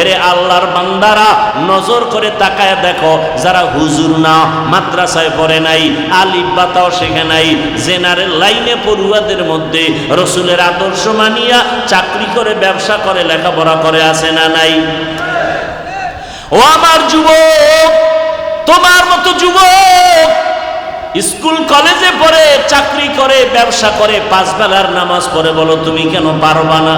এরে আল্লাহর বান্দারা, নজর করে তাকায় দেখো, যারা হুজুর না, মাদ্রাসায় পড়ে নাই, আলিফ বাতাও শেখে নাই, জেনারেল লাইনে পড়ুয়াদের মধ্যে রসুলের আদর্শ মানিয়া চাকরি করে, ব্যবসা করে, লেখাপড়া করে, আছে না নাই? ও আমার যুবক, তোমার মতো যুবক স্কুল কলেজে পড়ে, চাকরি করে, ব্যবসা করে, 5 বেলার নামাজ পড়ে, বলো তুমি কেন পারবা না?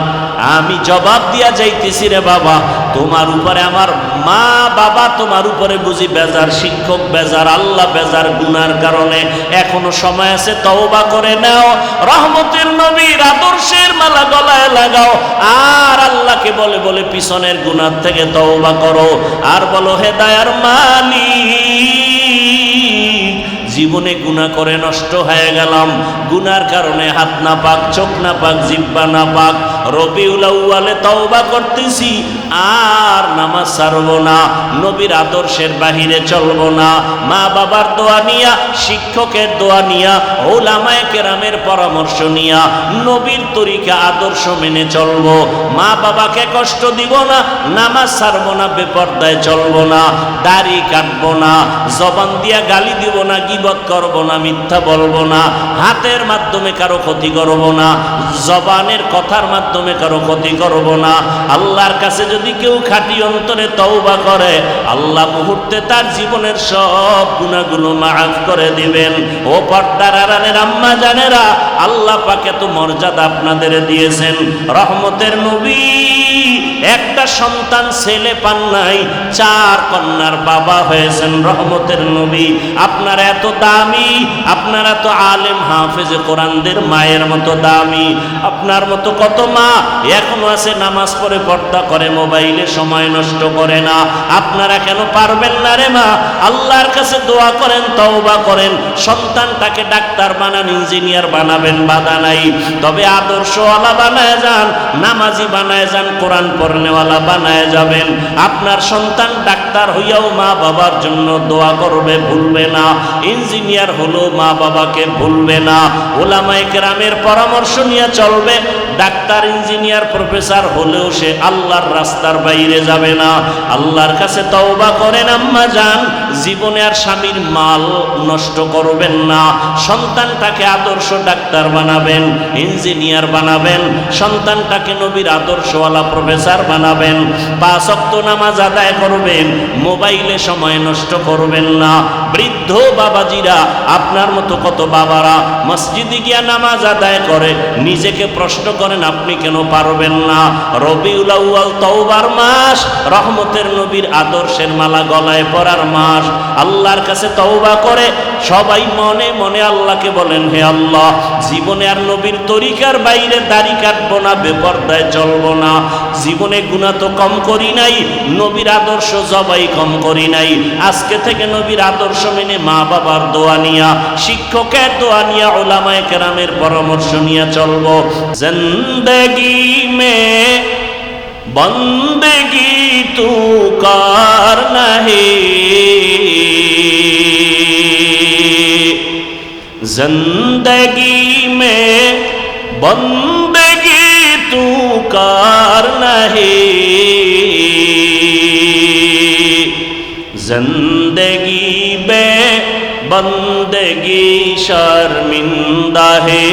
আমি জবাব দিয়া যাইতেছি, রে বাবা, তোমার উপরে আমার মা বাবা, তোমার উপরে বুঝি বেজার, শিক্ষক বেজার, আল্লাহ বেজার গুনার কারণে। এখনো সময় আছে, তওবা করে নাও, রহমতের নবীর আদর্শের মালা গলায় লাগাও, আর আল্লাহকে বলে বলে পিছনের গুনার থেকে তওবা করো, আর বলো, হে দয়ার মালিক, জীবনে গুনাহ করে নষ্ট হয়ে গেলাম, গুনার কারণে হাত না পাক, চোখ না পাক, জিহ্বা না পাক, রবিউল আউয়ালে তওবা করতেছি, আর নামাজ ছাড়বো না, নবীর আদর্শের বাহিরে চলবো না, মা বাবার দোয়া নিয়া, শিক্ষকের দোয়া নিয়া, উলামায়ে কেরামের পরামর্শ নিয়া নবীর তরিকা আদর্শ মেনে চলবো, মা বাবাকে কষ্ট দিব না, নামাজ ছাড়বো না, বেপরদায় চলবো না, দাড়ি কাটবো না, জবান দিয়া গালি দিব না, গীবত করব না, মিথ্যা বলবো না, হাতের মাধ্যমে কারো ক্ষতি করব না, জবানের কথার মাধ্যমে কারো ক্ষতি করব না। আল্লাহর কাছে যদি কেউ খাঁটি অন্তরে তওবা করে, আল্লাহ মুহূর্তে তার জীবনের সব গুনাহগুলো মাফ করে দিবেন। ও পর্দার আড়ালের আম্মা জানেরা, আল্লাহ পাক এত মর্যাদা আপনাদের দিয়েছেন। রহমতের নবী একটা সন্তান ছেলে পান নাই, 4 কন্যার বাবা হয়েছেন রহমতের নবী। আপনারা এত দামি, আপনারা তো আলেম হাফেজে কোরআনদের মায়ের মতো দামি। আপনার মতো কত মা এখনো আছে, নামাজ পড়ে, পর্দা করে, মোবাইলে সময় নষ্ট করে না। আপনারা কেন পারবেন না রে মা? আল্লাহর কাছে দোয়া করেন, তওবা করেন, সন্তানটাকে ডাক্তার বানান, ইঞ্জিনিয়ার বানাবেন, বাধা নাই, তবে আদর্শওয়ালা বানায় যান, নামাজি বানায় যান, কোরআন পড়নেওয়ালা বানায় যাবেন। আপনার সন্তান ডাক্তার হইয়াও মা বাবার জন্য দোয়া করবে, ভুলবে না। ইঞ্জিনিয়ার হলো মা বাবাকে ভুলবে না। উলামায়ে কেরামের পরামর্শ নিয়ে চলবে। ডাক্তার, ইঞ্জিনিয়ার, প্রফেসর হলেও সে আল্লাহর রাস্তার বাইরে যাবে না। আল্লাহর কাছে তওবা করেন আম্মা জান, জীবনে আর স্বামীর মাল নষ্ট করবেন না। সন্তানটাকে আদর্শ ডাক্তার বানাবেন, ইঞ্জিনিয়ার বানাবেন, সন্তানটাকে নবীর আদর্শওয়ালা প্রফেসর বানাবেন। 5 ওয়াক্ত নামাজ আদায় করবেন, মোবাইলে সময় নষ্ট করবেন না। বৃদ্ধ বাবাজিরা, আপনার মতো কত বাবারা মসজিদে গিয়া নামাজ আদায় করে, নিজেকে প্রশ্ন করেন আপনি কেন পারবেন না? রবিউল আউয়াল তওবার মাস, রহমতের নবীর আদর্শের মালা গলায় পরার মাস। আল্লাহর কাছে তওবা করে সবাই মনে মনে আল্লাহকে বলেন, হে আল্লাহ, জীবনে আর নবীর তরিকার বাইরে দাড়ি কাটবো না, বেপরদায় চলবো না। জীবনে গুনাহ তো কম করি নাই, নবীর আদর্শ জবাই কম করি নাই। আজকে থেকে নবীর আদর্শ মেনে, মা বাবার দোয়া নিয়া, শিক্ষকের দোয়া নিয়া, উলামায়ে কেরামের পরামর্শ নিয়ে চলবো। জিন্দেগি মে বন্দেগি তু করনা হে, जिंदगी में बंदगी तू करना है, जिंदगी में बंदगी शर्मिंदा है,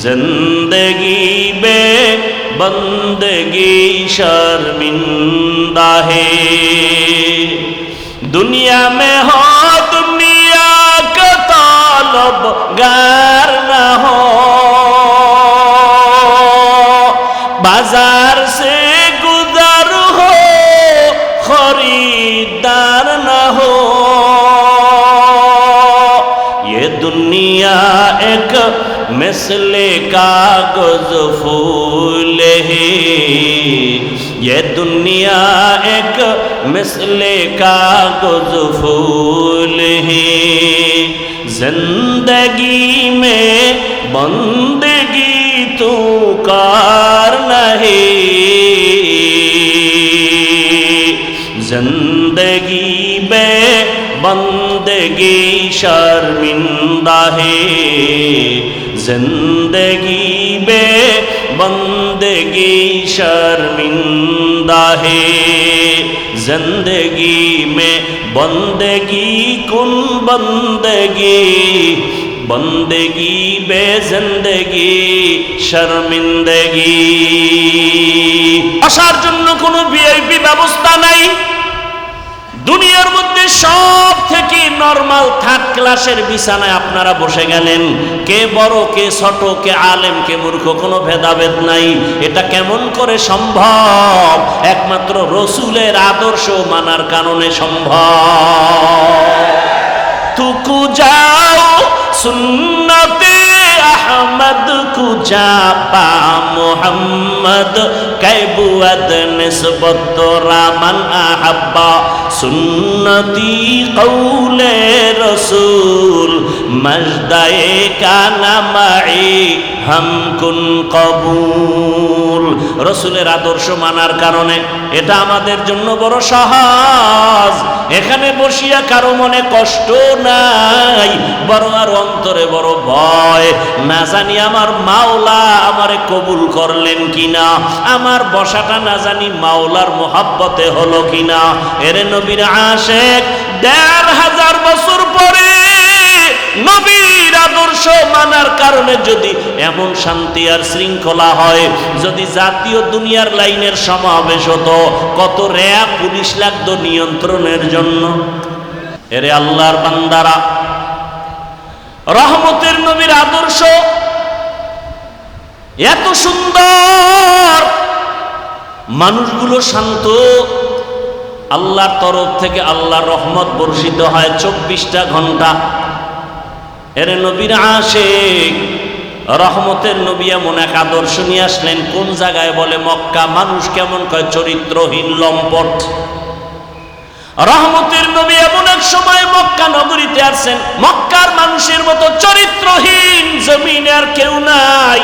जिंदगी में बंदगी शर्मिंदा है। दुनिया में हो गार न हो, बाजार से गुजर हो, खरीदार न हो। ये दुनिया एक मिसले कागज फूल है, ये दुनिया एक मिसले कागज फूल है। जिंदगी में बंदगी तू करना है, जिंदगी में बंदगी शर्मिंदा है, जिंदगी में बंदगी शर्मिंदा है, जिंदगी में बंदगी कुन बंदगी, बंदगी बे जिंदगी शर्मिंदगी। আসার জন্য কোনো ভিআইপি ব্যবস্থা নাই। দুনিয়ার মধ্যে সব থেকে নরমাল থার্ড ক্লাসের বিছানায় আপনারা বসে গেলেন। কে বড়, কে ছোট, কে আলেম, কে মূর্খ, কোনো ভেদাভেদ নাই। এটা কেমন করে সম্ভব? একমাত্র রসুলের আদর্শ মানার কারণে সম্ভব। তুকু যাও সুন্নতে আহমদ কুজা পা মোহাম্মদ कैबुअद निस्बत रामन अहब्बा सुन्नती कौले रसूल मजदाए का नमाई हम कुन कबूल। রসুলের আদর্শ মানার কারণে এটা আমাদের জন্য বড় সহজ। এখানে বসিয়া কারো মনে কষ্ট নাই, বড় আর অন্তরে বড় ভয়, না জানি আমার মাওলা আমারে কবুল করলেন কিনা, আমার বসাটা না জানি মাওলার মোহাব্বতে হলো কিনা। এরে নবীর আশেক ১৫০০ বছর পরে নবীর আদর্শ মানার কারণে যদি এমন শান্তি আর শৃঙ্খলা হয়, যদি জাতীয় দুনিয়ার লাইনের সমাবেশ হতো, কত র্যাব পুলিশ লাগতো নিয়ন্ত্রণের জন্য। এরে আল্লাহর বান্দারা, রহমতের নবীর আদর্শ এত সুন্দর, মানুষগুলো শান্ত, আল্লাহর তরফ থেকে আল্লাহর রহমত বর্ষিত হয় ২৪টা ঘন্টা। এর নবীর আশিক রহমতের নবী এমন এক আদর্শ নিয়ে আসলেন, কোন জায়গায় বলে মক্কা, মানুষ কেমন কয় চরিত্রহীন লম্পট। রহমতের নবী এমন এক সময় মক্কা নগরীতে আসছেন, মক্কার মানুষের মতো চরিত্রহীন জমিনে আর কেউ নাই।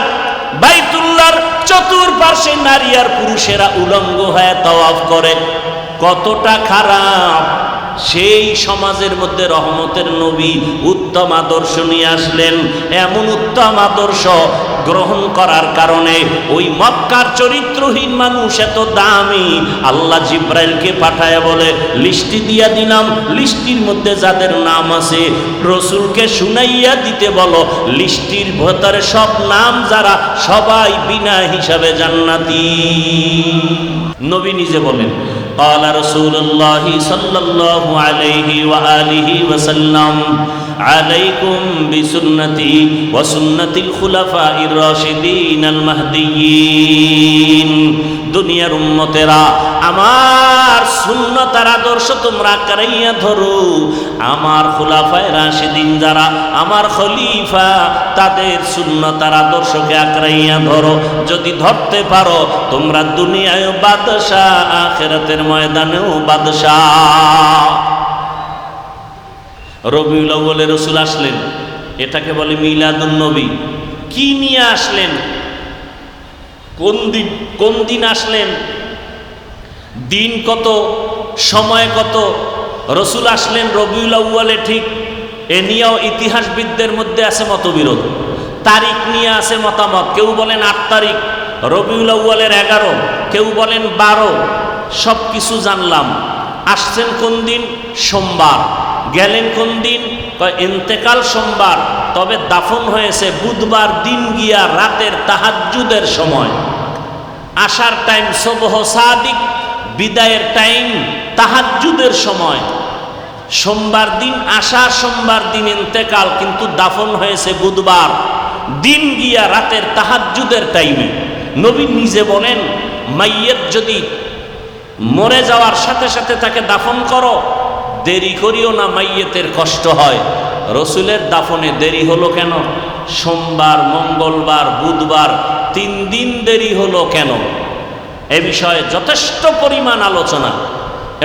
বাইতুল্লাহর চতুর্পাশে নারী আর পুরুষেরা উলঙ্গ হয়ে তাওয়াফ করে। কতটা খারাপ! সেই সমাজের মধ্যে রহমতের নবী উত্তম আদর্শ নিয়ে আসলেন। এমন উত্তম আদর্শ গ্রহণ করার কারণে ওই মক্কার চরিত্রহীন মানুষ এত দামি, আল্লাহ জিব্রাইলকে পাঠায় বলে লিস্টি দিয়া দিলাম, লিস্টির মধ্যে যাদের নাম আছে রসুলকে শুনাইয়া দিতে বলো, লিস্টির ভেতরে সব নাম যারা, সবাই বিনা হিসাবে জান্নাতি। নবী নিজে বলেন, قال رسول الله صلى الله عليه وآله وسلم عليكم بسنتي وسنة الخلفاء الراشدين المهديين। দুনিয়ার উম্মতেরা, আমার সুন্নতের আদর্শ তোমরা কারাইয়া ধরো। আমার খুলাফায়ে রাশিদিন যারা, আমার খলিফা, তাদের সুন্নতের আদর্শকে আঁকড়াইয়া ধরো। যদি ধরতে পারো তোমরা দুনিয়ায় বাদশাহ, আখিরাতের ময়দানেও বাদশাহ। রবিউল আউয়ালে রসুল আসলেন, এটাকে বলে মিলাদুন নবী। কি নিয়ে আসলেন? কোন দিন আসলেন? দিন কত, সময় কত? রসুল আসলেন রবিউল আউয়ালে, ঠিক। এ নিয়েও ইতিহাসবিদদের মধ্যে আছে মতবিরোধ। তারিখ নিয়ে আছে মতামত। কেউ বলেন ৮ তারিখ রবিউল আউয়ালের ১১, কেউ বলেন ১২। সব কিছু জানলাম। আসছেন কোন দিন? সোমবার। গেলেন কোন দিন? ইন্তেকাল সোমবার, তবে দাফন হয়েছে বুধবার দিন গিয়া রাতের তাহাজ্জুদের সময়। আসার টাইম সুবহ সাদিক, বিদায়ের টাইম তাহাজ্জুদের সময়। সোমবার দিন আসা, সোমবার দিন ইন্তেকাল, কিন্তু দাফন হয়েছে বুধবার দিন গিয়া রাতের তাহাজ্জুদের টাইমে। নবী নিজে বলেন, মাইয়ত যদি মরে যাওয়ার সাথে সাথে তাকে দাফন করো, দেরি করিও না, মাইয়তের কষ্ট হয়। রসুলের দাফনে দেরি হলো কেন? সোমবার, মঙ্গলবার, বুধবার, 3 দিন দেরি হলো কেন? এ বিষয়ে যথেষ্ট পরিমাণ আলোচনা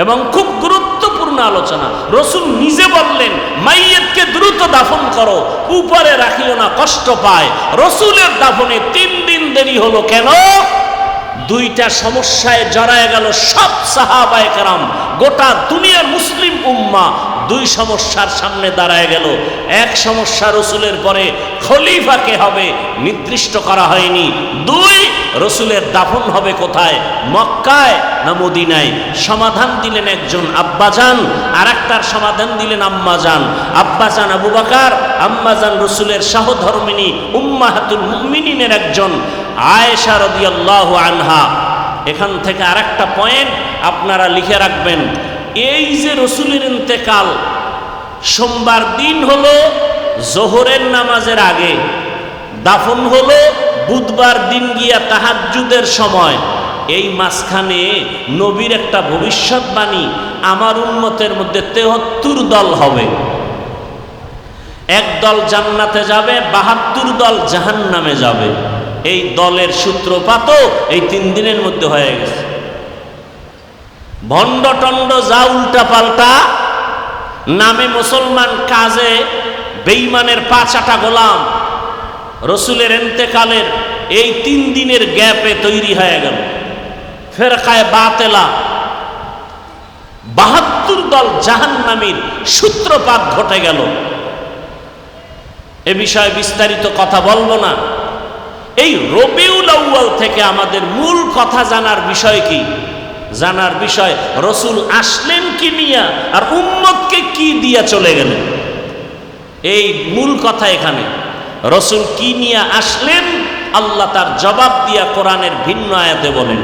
এবং খুব গুরুত্বপূর্ণ আলোচনা। রসুল নিজে বললেন, মাইয়তকে দ্রুত দাফন করো, উপরে রাখিও না, কষ্ট পায়। রসুলের দাফনে 3 দিন দেরি হলো কেন? দুইটা সমস্যায় জড়ায় গেল সব সাহাবায়ে কেরাম, গোটা দুনিয়ার মুসলিম উম্মাহ দুই সমস্যার সামনে দাঁড়ায় গেল। এক সমস্যা, রসুলের পরে খলিফা কে হবে নির্দিষ্ট করা হয়নি। দুই, রসুলের দাফন হবে কোথায়, মক্কায় না মদিনায়? সমাধান দিলেন একজন আব্বাজান, আর একটার সমাধান দিলেন আম্মাজান। আব্বাজান আবু বকর, আম্মাজান রসুলের সহধর্মিনী উম্মাহাতুল মুমিনিনের একজন আয়েশা রাদিয়াল্লাহু আনহা। এখান থেকে আরেকটা পয়েন্ট আপনারা লিখে রাখবেন। এই যে রসুলের ইন্তেকাল সোমবার দিন হলো জোহরের নামাজের আগে, দাফন হলো বুধবার দিন গিয়া তাহাজ্জুদের সময়। এই মাঝখানে নবীর একটা ভবিষ্যৎবাণী, আমার উম্মতের মধ্যে ৭৩ দল হবে, এক দল জান্নাতে যাবে, ৭২ দল জাহান্নামে যাবে। এই দলের সূত্রপাতও এই 3 দিনের মধ্যে হয়ে গেছে। ভণ্ড টন্ড যা উল্টা পাল্টা নামে মুসলমান, কাজে বেঈমানের পাঁচাটা গোলাম, রসুলের ইন্তেকালের এই 3 দিনের গ্যাপে তৈরি হয়ে গেল ফেরকায়ে বাতেলা। ৭২ দল জাহান্নামীর সূত্রপাত ঘটে গেল। এ বিষয়ে বিস্তারিত কথা বলবো না। এই রবিউল আউয়াল থেকে আমাদের মূল কথা জানার বিষয় কি? জানার বিষয় রসুল আসলেন কি নিয়া, আর উম্মতকে কি দিয়া চলে গেলেন। এই মূল কথা এখানে। রসুল কি নিয়ে আসলেন আল্লাহ তার জবাব দিয়া কোরআনের ভিন্ন আয়াতে বলেন,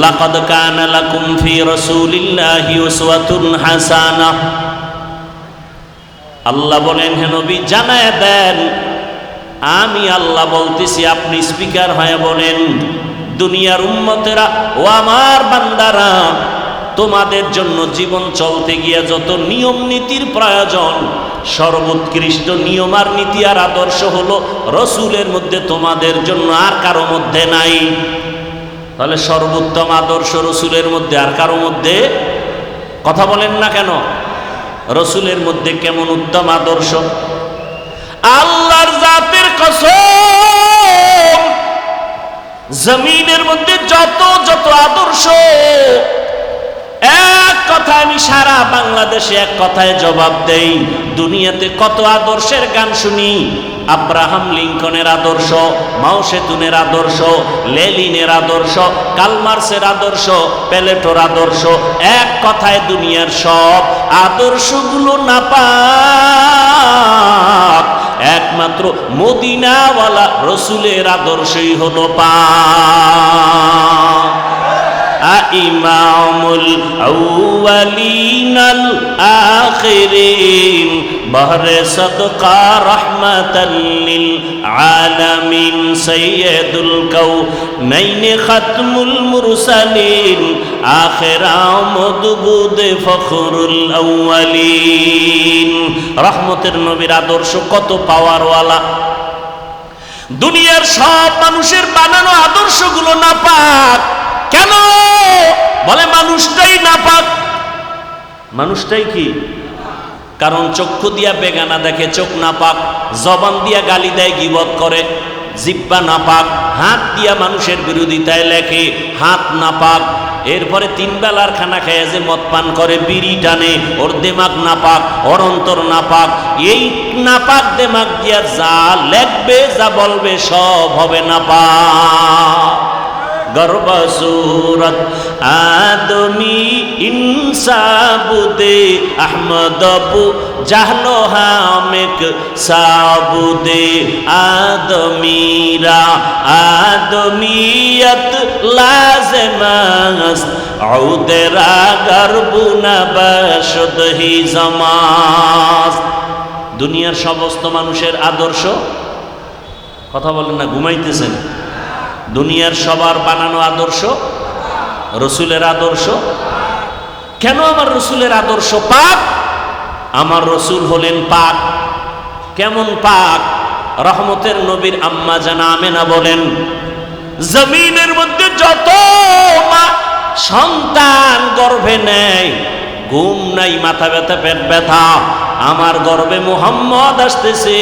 লাকাদ কানা লাকুম ফি রাসূলিল্লাহি উসওয়াতুন হাসানাহ। আল্লাহ বলেন, হে নবী জানায় দেন, আমি আল্লাহ বলতেছি, আপনি স্পিকার হয়ে বলেন, দুনিয়ার উম্মতেরা ও আমার বান্দারা, তোমাদের জন্য জীবন চলতে গিয়ে যত নিয়ম নীতির প্রয়োজন, সর্বোৎকৃষ্ট নিয়ম আর নীতি আর আদর্শ হলো রসুলের মধ্যে, তোমাদের জন্য আর কারো মধ্যে নাই। তাহলে সর্বোত্তম আদর্শ রসুলের মধ্যে, আর কারো মধ্যে? কথা বলেন না কেন? রসুলের মধ্যে কেমন উত্তম আদর্শ? আল্লাহর জাতের কসম, জমিনের মধ্যে যত যত আদর্শ, এক কথায় আমি সারা বাংলাদেশে এক কথায় জবাব দেই। দুনিয়াতে কত আদর্শের গান শুনি, আব্রাহাম লিঙ্কনের আদর্শ, মাও সেতুনের আদর্শ, লেনিনের আদর্শ, কালমার্সের আদর্শ, প্লেটোর আদর্শ। এক কথায় দুনিয়ার সব আদর্শগুলো নাপাক, একমাত্র মদিনাওয়ালা রসুলের আদর্শই হলো পাক। ইমামুল আউয়ালিনাল আখিরিন, বহরে সদকা রহমাতাল লিল আলামিন, সাইয়্যিদুল কাউনাইন খাতমুল মুরসালিন, আখিরা মদবুদ ফখরুল আউয়ালিন। রহমতের নবীর আদর্শ কত পাওয়ারওয়ালা। দুনিয়ার সব মানুষের বানানো আদর্শগুলো নাপাক। কেন? বলে মানুষটাই নাপাক। মানুষটাই কি? কারণ চক্ষু দিয়া বেগানা দেখে, চোখ নাপাক। জবান দিয়া গালি দেয়, গীবত করে, জিহ্বা নাপাক। হাত দিয়া মানুষের বিরোধিতায় লেখে, হাত নাপাক। এরপরে 3 বেলার খানা খেয়ে যে মদ পান করে, বিড়ি টানে, ওর দেমাগ নাপাক, ওর অন্তর নাপাক। এই নাপাক দেমাগ দিয়া যা লেখবে, যা বলবে, সব হবে নাপাক। গর্ব সুরত আদমি ইনসাবুদে আহমদবু জাহলো হামেক সাবুদে, আদমিরা আদমিয়ত লাজমাস আউদেরা গর্বুনা বশদহি জমাস। দুনিয়ার সমস্ত মানুষের আদর্শ, কথা বলেন না, ঘুমাইতেছেন? দুনিয়ার সবার বানানো আদর্শ রসুলের আদর্শ। কেন আমার রসুলের আদর্শ পাক? আমার রসুল হলেন পাক। কেমন পাক? রহমতের নবীর আম্মা জানা আমেনা বলেন, জমিনের মধ্যে যত মা সন্তান গর্ভে নেয়, ঘুম নাই, মাথা ব্যথা, পেট ব্যথা, আমার গর্ভে মুহাম্মদ আসতেছে,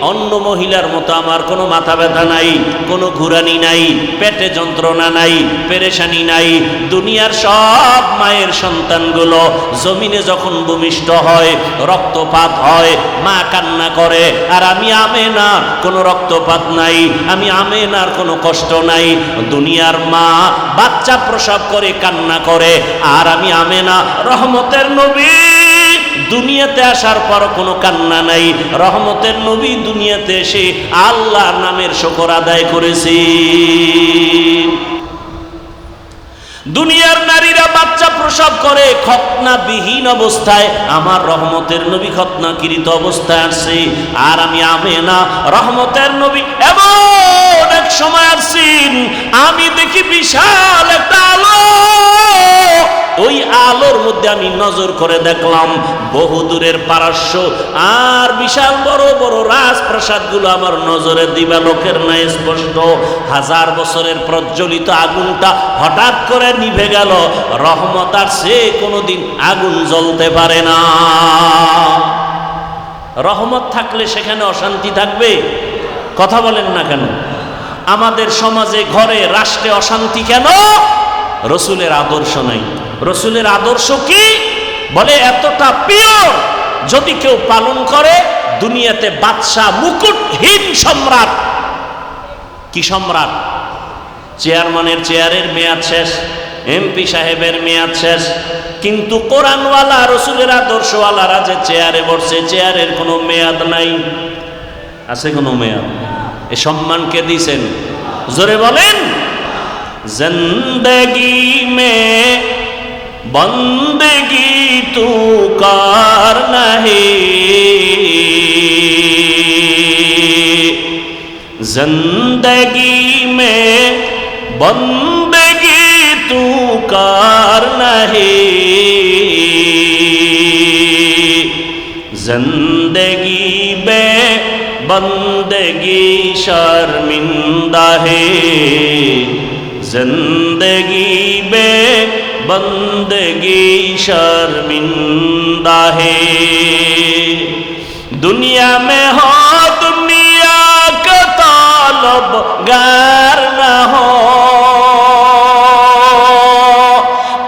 অন্য মহিলার মতো আমার কোনো মাথা ব্যথা নাই, কোনো ঘুরানি নাই, পেটে যন্ত্রণা নাই, পেরেশানি নাই। দুনিয়ার সব মায়ের সন্তানগুলো জমিনে যখন ভূমিষ্ঠ হয়, রক্তপাত হয়, মা কান্না করে, আর আমি আমেনা কোনো রক্তপাত নাই, আমি আমেনার কোনো কষ্ট নাই। দুনিয়ার মা বাচ্চা প্রসব করে কান্না করে, আর আমি আমেনা রহমতের নবী দুনিয়াতে আসার পর কোনো কান্না নাই। রহমতের নবী দুনিয়াতে এসে আল্লাহর নামের শুকর আদায় করেছি। দুনিয়ার নারীরা বাচ্চা প্রসব করে খতনাবিহীন অবস্থায়, আমার রহমতের নবী খতনাকৃত অবস্থায় আসছে, আর আমি আমেনা রহমতের নবী এমন এক সময় আসছেন, আমি দেখি বিশাল একটা আলো, ওই আলোর মধ্যে আমি নজর করে দেখলাম বহুদূরের পারস্য আর বিশাল বড় বড় রাজপ্রাসাদগুলো আমার নজরে দিবালোকের ন্যায় স্পষ্ট। 1000 বছরের প্রজ্বলিত আগুনটা হঠাৎ করে নিভে গেল। রহমত আর সে কোনোদিন আগুন জ্বলতে পারে না। রহমত থাকলে সেখানে অশান্তি থাকবে? কথা বলেন না কেন? আমাদের সমাজে, ঘরে, রাষ্ট্রে অশান্তি কেন? রসুলের আদর্শ নাই। রসুলের আদর্শ কি? বলে এতটা পিওর, যদি কেউ পালন করে দুনিয়াতে বাদশাহ, মুকুটহীন সম্রাট। কি সম্রাট? চেয়ারম্যানের চেয়ারের মেয়াদ শেষ, এমপি সাহেবের মেয়াদ শেষ, কিন্তু কোরআনওয়ালা রসুলের আদর্শওয়ালারা যে চেয়ারে বসছে, চেয়ারের কোনো মেয়াদ নাই। আছে কোনো মেয়াদ? এ সম্মান কে দিয়েছেন? জোরে বলেন। জিন্দগি মে বন্দগি তু করনা হে, জিন্দগি মে বন্দগি তু করনা হে, জিন্দগি বে बंदगी शर्मिंदा है, जिंदगी बे बंदगी शर्मिंदा है। दुनिया में हो दुनिया का तलबगार न हो,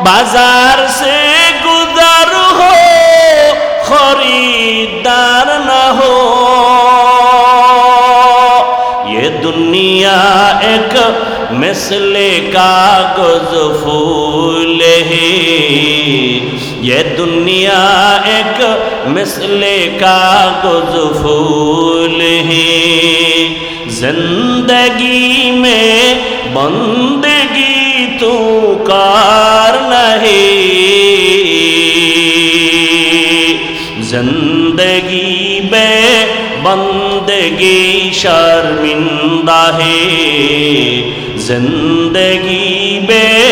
बाजार से गुजर हो खरीदार न हो। दुनिया एक मिसले कागज फूल है, ये दुनिया एक मिसले कागज फूल है। जिंदगी में बंदगी तू करना है, जिंदगी में बंदगी शर्मिंदा है, जिंदगी में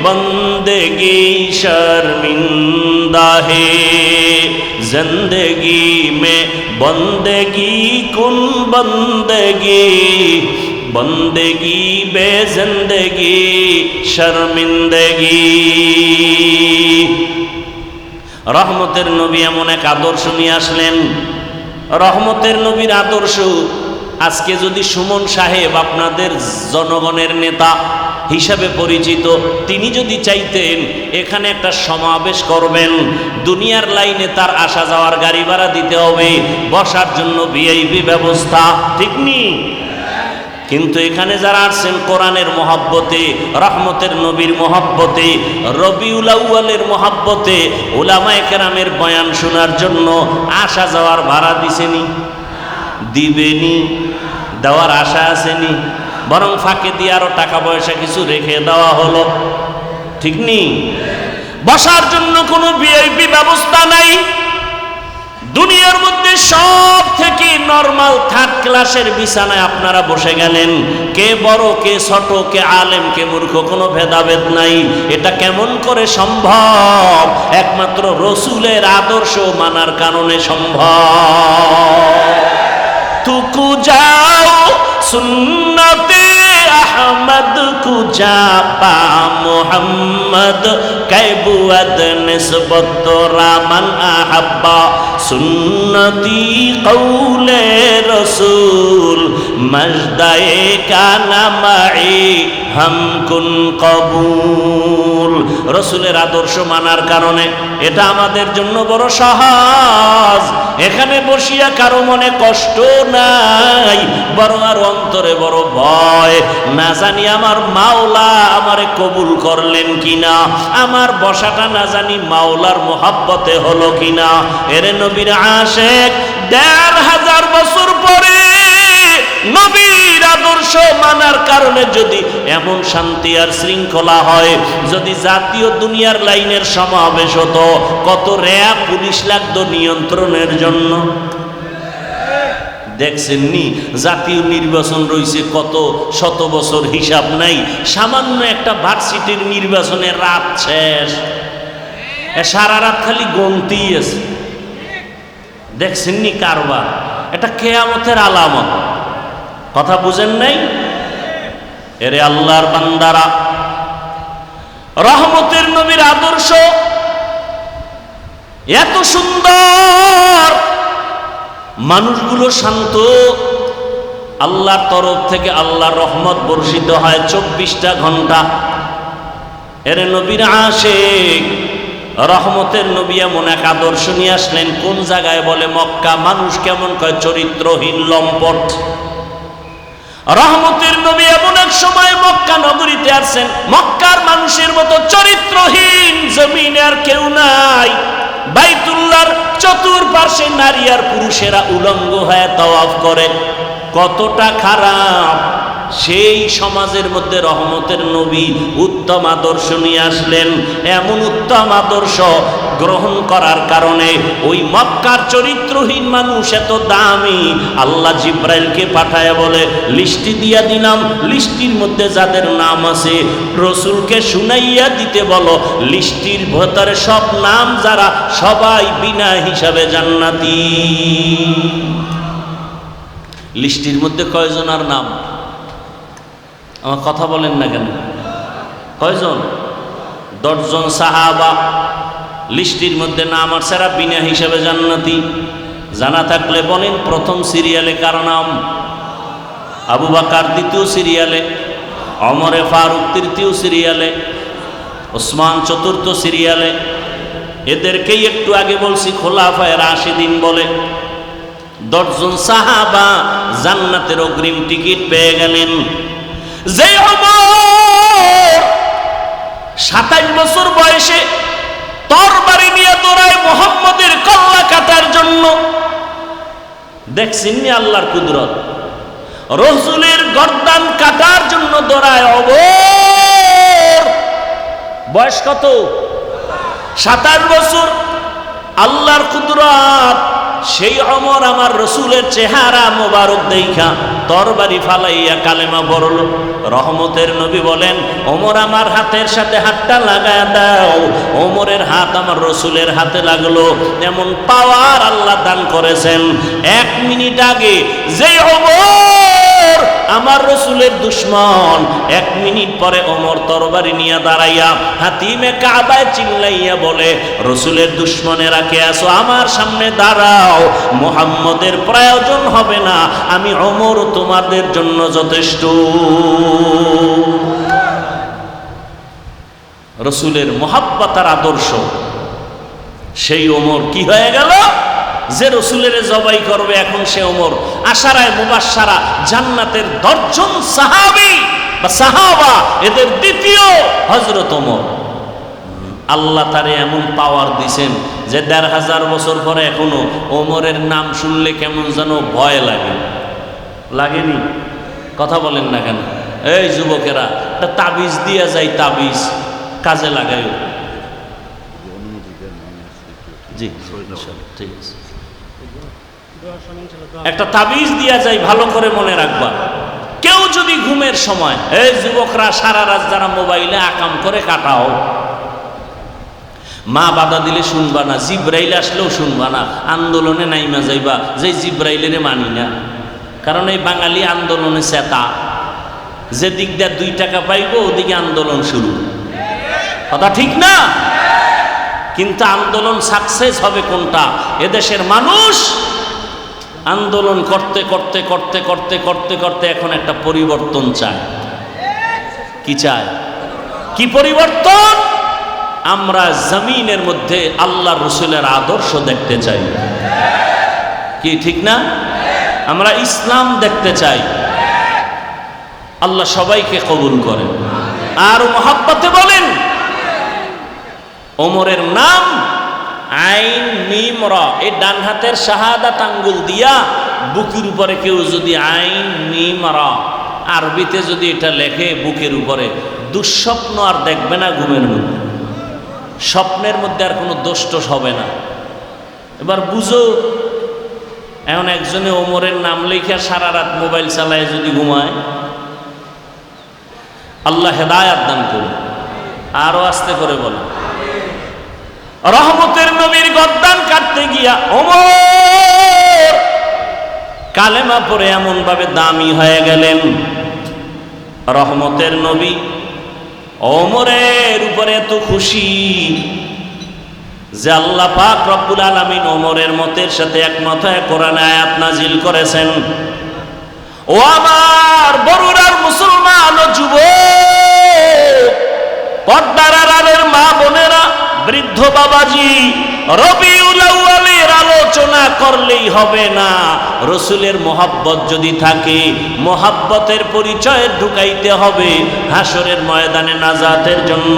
बंदगी शर्मिंदा है। जिंदगी में बंदगी कुन बंदगी, बंदगी बे जिंदगी शर्मिंदगी। রহমতের নবী এমন এক আদর্শ নিয়ে আসলেন। রহমতের নবীর আদর্শ আজকে যদি সুমন সাহেব আপনাদের জনগণের নেতা হিসাবে পরিচিত, তিনি যদি চাইতেন এখানে একটা সমাবেশ করবেন, দুনিয়ার লাইনে তার আসা যাওয়ার গাড়ি ভাড়া দিতে হবে, বসার জন্য ভিআইপি ব্যবস্থা, ঠিক নেই? কিন্তু এখানে যারা আসছেন কোরআনের মহব্বতে, রহমতের নবীর মহব্বতে, রবিউল আউয়ালের মহব্বতে, উলামায়ে কেরামের বয়ান শোনার জন্য আসা যাওয়ার ভাড়া দিছেনি? দিবেনি? দেওয়ার আশা আসেনি? বরং ফাঁকে দিয়ে আরো টাকা পয়সা কিছু রেখে দেওয়া হলো, ঠিক নেই? বসার জন্য কোনো ভিআইপি ব্যবস্থা নাই। দুনিয়ার মধ্যে সব থেকে নরমাল থার্ড ক্লাসের বিছানায় আপনারা বসে গেলেন। কে বড়, কে ছোট, কে আলেম, কে মূর্খ, কোনো ভেদাভেদ নাই। এটা কেমন করে সম্ভব? একমাত্র রসুলের আদর্শ মানার কারণে সম্ভব। তুকু যাও সুন্নতে আহমদ কুজা পা মোহাম্মদ কাইবুয়াদ নিসবত তোরা মান আহাব্বা সুন্নতি কৌলে রসুল মজদায়ে কানা মাই হামকুন কবুল। রসুলের আদর্শ মানার কারণে এটা আমাদের জন্য বড় সহজ। এখানে বসিয়া কারো মনে কষ্ট নাই, বড় আর অন্তরে বড় ভয়, না জানি আমার মাওলা আমারে কবুল করলেন কিনা, আমার বসাটা না জানি মাওলার মোহাব্বতে হলো কিনা। এরে নবীর আশেক ১৫০০ বছর পরে নবীর আদর্শ মানার কারণে যদি এমন শান্তি আর শৃঙ্খলা হয়, যদি জাতীয় দুনিয়ার লাইনের সমাবেশ হতো, কত র্যাব পুলিশ লাগতো নিয়ন্ত্রণের জন্য। দেখছেননি জাতীয় নির্বাচন রয়েছে কত শত বছর, হিসাব নাই। সামান্য একটা ভার্সিটির নির্বাচনের রাত শেষ, সারা রাত খালি গন্তি আছে। দেখছেননি কারবার, এটা কিয়ামতের আলামত। কথা বুঝেন নাই? এরে আল্লাহর বান্দারা, রহমতের নবীর আদর্শ এত সুন্দর, মানুষগুলো শান্ত, আল্লাহর তরফ থেকে আল্লাহর রহমত বর্ষিত হয় 24টা ঘন্টা। এরে নবীর আশিক, রহমতের নবী এমন এক আদর্শ নিয়ে আসলেন, কোন জায়গায় বলে মক্কা। মানুষ কেমন কয়? চরিত্রহীন, লম্পট। রহমতের নবী এমন এক সময় মক্কা নগরীতে আসছেন, মক্কার মানুষের মতো চরিত্রহীন জমিনে আর কেউ নাই। বাইতুল্লাহর চতুর্পার্শ্বে নারী আর পুরুষেরা উলঙ্গ হয়ে তাওয়াফ করে। কতটা খারাপ সেই সমাজের মধ্যে রহমতের নবী উত্তম আদর্শ নিয়ে আসলেন। এমন উত্তম আদর্শ গ্রহণ করার কারণে ওই মক্কার চরিত্রহীন মানুষ এত দামি, আল্লাহ জিব্রাইলকে পাঠায় বলে, লিস্টি দিয়া দিলাম, লিস্টির মধ্যে যাদের নাম আছে রসুলকে শুনাইয়া দিতে বলো, লিস্টির ভেতরে সব নাম যারা, সবাই বিনা হিসাবে জান্নাতি। লিস্টির মধ্যে কয়জনের নাম? আমার কথা বলেন না কেন? কয়জন? 10 জন সাহাবা লিস্টির মধ্যে নাম আছে, এরা বিনা হিসাবে জান্নাতি। জানা থাকলে বলেন, প্রথম সিরিয়ালে কার নাম? আবু বকর, দ্বিতীয় সিরিয়ালে ওমরে ফারুক, তৃতীয় সিরিয়ালে ওসমান, চতুর্থ সিরিয়ালে। এদেরকেই একটু আগে বলছি খোলাফায়ে রাশিদিন বলে। 10 জন সাহাবা জান্নাতের অগ্রিম টিকিট পেয়ে গেলেন। যে ওমর 27 বছর বয়সে তরবারি নিয়ে দৌড়ায় মুহাম্মদের কল্লা কাটার জন্য। দেখছেন আল্লাহর কুদরত, রাসূলের গর্দান কাটার জন্য দৌড়ায় ওমর। বয়স কত? 27 বছর। আল্লাহর কুদরত, সেই ওমর আমার রসুলের চেহারা মোবারক দেখা তরবারি ফালাইয়া কালেমা পড়ল। রহমতের নবী বলেন, ওমর আমার হাতের সাথে হাতটা লাগায় দাও। ওমরের হাত আমার রসুলের হাতে লাগলো। এমন পাওয়ার আল্লাহ দান করেছেন। 1 মিনিট আগে যে ওমর আমার রসুলের দুশ্মন, 1 মিনিট পরে ওমর তরবারি নিয়ে দাঁড়াইয়া হাতিমে কাবায় চিল্লাইয়া বলে, রসুলের দুশ্মনেরা কে আছো? আমার সামনে দাঁড়াও, মুহাম্মদের প্রয়োজন হবে না, আমি ওমর তোমাদের জন্য যথেষ্ট। রসুলের মুহাব্বতের আদর্শ। সেই ওমর কি হয়ে গেল? যে রসুলের জবাই করবে এখন সে ওমর। আশারায়ে মুবাশশারা জান্নাতের 10 জন সাহাবী বা সাহাবা, এদের দ্বিতীয় হযরত ওমর। আল্লাহ তারে এমন পাওয়ার দিছেন যে 1500 বছর পরে এখনো ওমরের নাম শুনলে কেমন যেন ভয় লাগে। লাগেনি? কথা বলেন না কেন? এই যুবকেরা, একটা তাবিজ দিয়া যায়, তাবিজ কাজে লাগাই। জি ঠিক আছে, একটা তাবিজ দিয়া যায়, ভালো করে মনে রাখবা। কেউ যদি ঘুমের সময়, এই যুবকরা সারা রাত যারা মোবাইলে আকাম করে কাটাও, মা বাধা দিলে শুনবা না, জিব্রাইল আসলেও শুনবা না, আন্দোলনে নাইমা যাইবা যে জিব্রাইলের মানি না। কারণ এই বাঙালি আন্দোলনে চেতা, যে দিক দিয়ে 2 টাকা পাইব ওদিকে আন্দোলন শুরু। কথা ঠিক না? কিন্তু আন্দোলন সাকসেস হবে কোনটা? এদেশের মানুষ আন্দোলন করতে করতে করতে করতে করতে করতে এখন একটা পরিবর্তন চায়। কি চায়? কি পরিবর্তন? আমরা জমিনের মধ্যে আল্লাহ রসুলের আদর্শ দেখতে চাই। কি ঠিক না? আমরা ইসলাম দেখতে চাই। আল্লাহ সবাইকে কবুল করেন। আর মহাব্বতে বলেন, ওমরের নাম আইন মিম র, এই ডান হাতের শাহাদাত আঙ্গুল দিয়া বুকের উপরে কেউ যদি আইন মিম র আরবিতে যদি এটা লেখে বুকের উপরে, দুঃস্বপ্ন আর দেখবে না ঘুমের মধ্যে, স্বপ্নের মধ্যে আর কোনো দোষ টোষ হবে না। এবার বুঝো, এখন একজনে ওমরের নাম লেখা সারা রাত মোবাইল চালায় যদি ঘুমায়, আল্লাহ হেদায়াত দান করুন। আরো আস্তে করে বলে, রহমতের নবীর গর্দান কাটতে গিয়া ওমর কালেমা পড়ে এমন ভাবে দামি হয়ে গেলেন। রহমতের নবী ওমরের উপরে এত খুশি যে আল্লাহ পাক রব্বুল আলামিন ওমরের মতের সাথে একমত হয়ে কোরআনে আয়াত নাজিল করেছেন। ও আমার বড়ুরার মুসলমান ও যুবক, পর্দার আড়ালের মা বোনেরা, বৃদ্ধ বাবাজি, রবিউল আউয়ালের আলোচনা করলেই হবে না। রসুলের মোহাব্বত যদি থাকে, মোহাব্বতের পরিচয় ঢুকাইতে হবে। হাসরের ময়দানে নাজাতের জন্য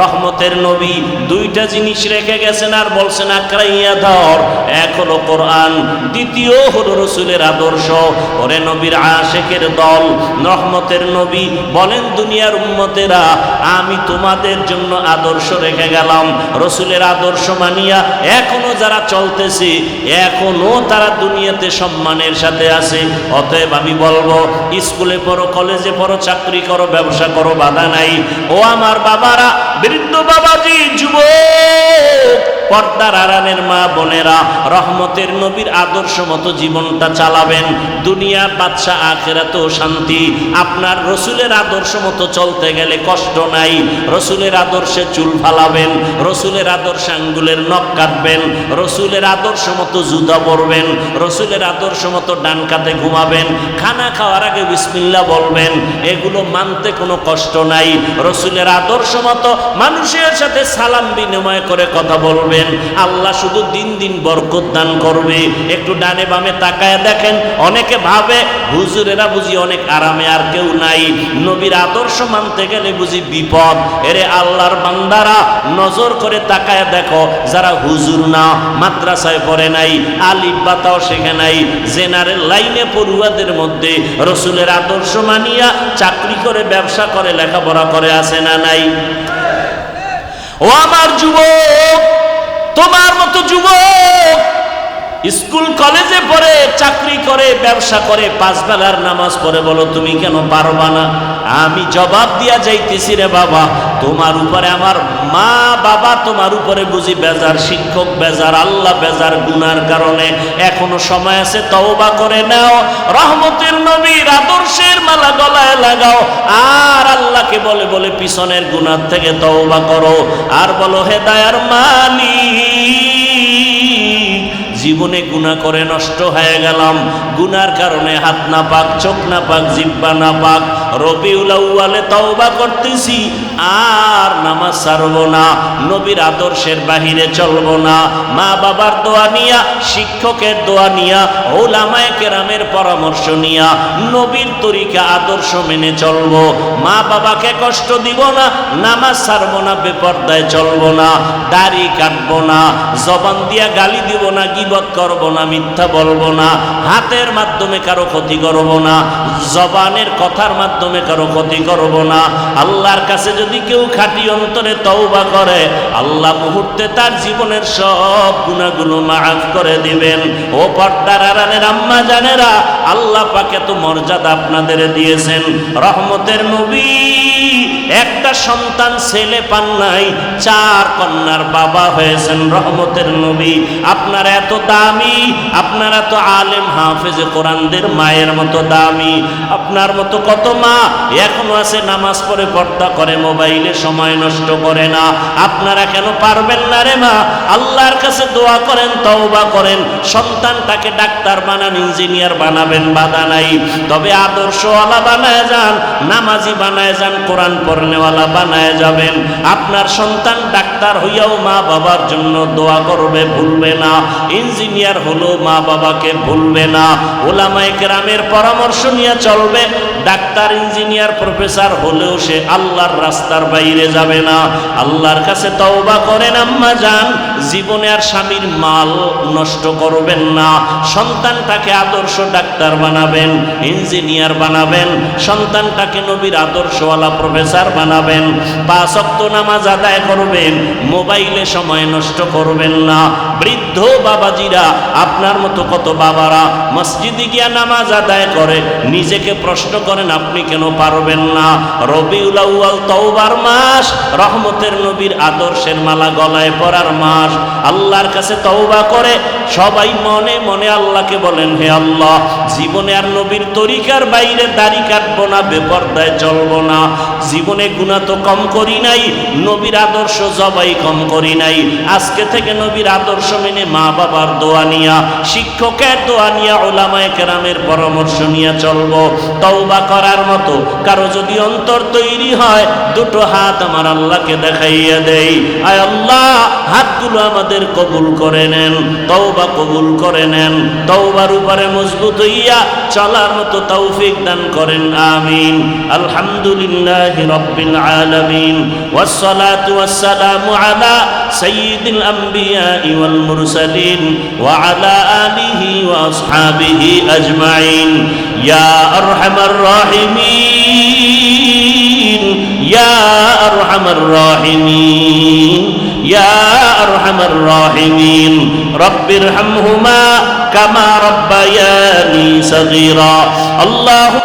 রহমতের নবী দুইটা জিনিস রেখে গেছেন আর বলছেন আকরাইয়া ধর। এক হলো কোরআন, দ্বিতীয় হলো রসুলের আদর্শ। ওরে নবীর আশেকের দল, রহমতের নবী বলেন, দুনিয়ার উম্মতেরা আমি তোমাদের জন্য আদর্শ রেখে গেলাম। রসুলের আদর্শ মানিয়া এখনো যারা চলতেছে, এখনো তারা দুনিয়াতে সম্মানের সাথে আছে। অতএব আমি বলবো, স্কুলে পড়ো, কলেজে পড়ো, চাকরি করো, ব্যবসা করো, বাধা নাই। ও আমার বাবারা, বৃদ্ধ বাবাজি, যুবক, পর্দার আড়ালের মা বোনেরা, রহমতের নবীর আদর্শ মতো জীবনটা চালাবেন। দুনিয়া বাদশা, আখিরাতেও শান্তি। আপনার রসুলের আদর্শ মতো চলতে গেলে কষ্ট নাই। রসুলের আদর্শে চুল ফালাবেন, রসুলের আদর্শে আঙ্গুলের নখ কাটবেন, রসুলের আদর্শ মতো জুতা পরবেন, রসুলের আদর্শ মতো ডান কাতে ঘুমাবেন, খানা খাওয়ার আগে বিসমিল্লাহ বলবেন। এগুলো মানতে কোনো কষ্ট নাই। রসুলের আদর্শ মতো মানুষের সাথে সালাম বিনিময় করে কথা বলবেন। আল্লাহ শুধু দিন দিন বরকত দান করবে। একটু ডানে বামে তাকায় দেখেন, অনেকে ভাবে হুজুরেরা বুঝি অনেক আরামে, আর কেউ নাই। নবীর আদর্শ মানতে গেলে বুঝি বিপদ। এরে আল্লাহর বান্দারা, নজর করে তাকায় দেখো, যারা হুজুর না, মাদ্রাসায় পড়ে নাই, আলিফ বাতাও শেখে নাই, জেনারেল লাইনে পড়ুয়াদের মধ্যে রসুলের আদর্শ মানিয়া চাকরি করে, ব্যবসা করে, লেখাপড়া করে আছে না নাই? ও আমার যুবক, তোমার মতো যুবক স্কুল কলেজে পড়ে, চাকরি করে, ব্যবসা করে, পাঁচ বেলার নামাজ পড়ে, বলো তুমি কেন পারবা না? আমি জবাব দিয়া যাইতেছি, রে বাবা, তোমার উপরে আমার মা বাবা তোমার উপরে বুঝি বেজার, শিক্ষক বেজার, আল্লাহ বেজার গুনার কারণে। এখনো সময় আছে, তওবা করে নাও, রহমতের নবীর আদর্শের মালা গলায় লাগাও, আর আল্লাহকে বলে বলে পিছনের গুনার থেকে তওবা করো, আর বলো, হে দয়ার মালিক, জীবনে গুনাহ করে নষ্ট হয়ে গেলাম, গুনার কারণে হাত না পাক, চোখ না পাক, জিহ্বা না পাক। রবিউল আউয়ালে তওবা করতেছি, আর নামাজ ছাড়বো না, নবীর আদর্শের বাহিরে চলবো না। মা বাবার দোয়া নিয়া, শিক্ষকের দোয়া নিয়া, উলামায়ে কেরামের পরামর্শ নিয়া নবীর তরিকা আদর্শ মেনে চলবো। মা বাবাকে কষ্ট দিব না, নামাজ ছাড়বো না, বেপরদায় চলবো না, দাড়ি কাটবো না, জবান দিয়া গালি দিব না, গীবত করবো না, মিথ্যা বলবো না, হাতের মাধ্যমে কারো ক্ষতি করবো না, জবানের কথার মাধ্যমে কারো ক্ষতি করবো না। আল্লাহর কাছে যদি কেউ খাঁটি অন্তরে তওবা করে, আল্লাহ মুহূর্তে তার জীবনের সব গুনাহগুলো মাফ করে দিবেন। ও পর্দার আড়ালের আম্মা জানেরা, আল্লাহ পাক এত মর্যাদা আপনাদের দিয়েছেন। রহমতের নবী একটা সন্তান ছেলে পান নাই, 4 কন্যার বাবা হয়েছেন রহমতের নবী। আপনার এত দামি, আপনার এত আলেম হাফেজে কোরআনদের মায়ের মতো দামি। আপনার মতো কত মা এখনো আছে নামাজ পড়ে পর্দা করে, মোবাইলে সময় নষ্ট করে না। আপনারা কেন পারবেন না রে মা? আল্লাহর কাছে দোয়া করেন, তওবা করেন, সন্তানটাকে ডাক্তার বানান, ইঞ্জিনিয়ার বানাবেন, বাধা নাই। তবে আদর্শওয়ালা বানায় যান, নামাজি বানায় যান, কোরআন পড়নেওয়ালা বানায় যাবেন। আপনার সন্তান ডাক্তার হইয়াও মা বাবার জন্য দোয়া করবে, ভুলবে না। ইঞ্জিনিয়ার হলো মা বাবাকে ভুলবে না। ওলামায়ে কেরামের পরামর্শ নিয়ে চলবে। ডাক্তার, ইঞ্জিনিয়ার, প্রফেসর হলেও সে আল্লাহর রাস্তার বাইরে যাবে না। আল্লাহর কাছে তওবা করেন আম্মা জান, জীবনে আর স্বামীর মাল নষ্ট করবেন না। সন্তানটাকে আদর্শ ডাক্তার বানাবেন, ইঞ্জিনিয়ার বানাবেন, সন্তানটাকে নবীর আদর্শওয়ালা প্রফেসর বানাবেন। 5 ওয়াক্ত নামাজ আদায় করবেন, মোবাইলে সময় নষ্ট করবেন না। বৃদ্ধ বাবাজিরা, আপনার মতো কত বাবারা মসজিদে গিয়া নামাজ আদায় করে, নিজেকে প্রশ্ন করেন আপনি কেন পারবেন না? রবিউল আউয়াল তওবার মাস, রহমতের নবীর আদর্শের মালা গলায় পরার মাস। আল্লাহর কাছে তওবা করে সবাই মনে মনে আল্লাহকে বলেন, হে আল্লাহ, জীবনে আর নবীর তরিকার বাইরে দাড়ি কাটবো না, বেপরদায় চলবো না। জীবনে গুনাহ তো কম করি নাই, নবীর আদর্শ জবাই কম করি নাই। আজকে থেকে নবীর আদর্শ মেনে মা বাবার দোয়া নিয়া, শিক্ষকের দোয়া নিয়া, উলামায়ে কেরামের পরামর্শ নিয়ে চলবো। তওবা করার মতো কারো যদি অন্তর তৈরি হয়, 2টো হাত আমার আল্লাহকে দেখাইয়া দেই। আয় আল্লাহ, হাতগুলো আমাদের কবুল করে নেন, তওবা কবুল করে নেন। তওবার উপরে মজবুত হইয়া চলার মতো তৌফিক দান করেন, আমিন। আলহামদুলিল্লাহি রাব্বিল আলামিন, ওয়াসসালাতু ওয়াসসালামু আলা সাইয়্যিদিল আমবিয়া ওয়াল মুরসালিন ওয়া আলা আলিহি ওয়া আসহাবিহি আজমাইন। ইয়া আরহামার রাহিমিন, ইয়া আরহামার রাহিমিন, ইয়া আরহামার রাহিমিন। রব্বিরহামহুমা কামা রাব্বায়ানি সগীরা। আল্লাহু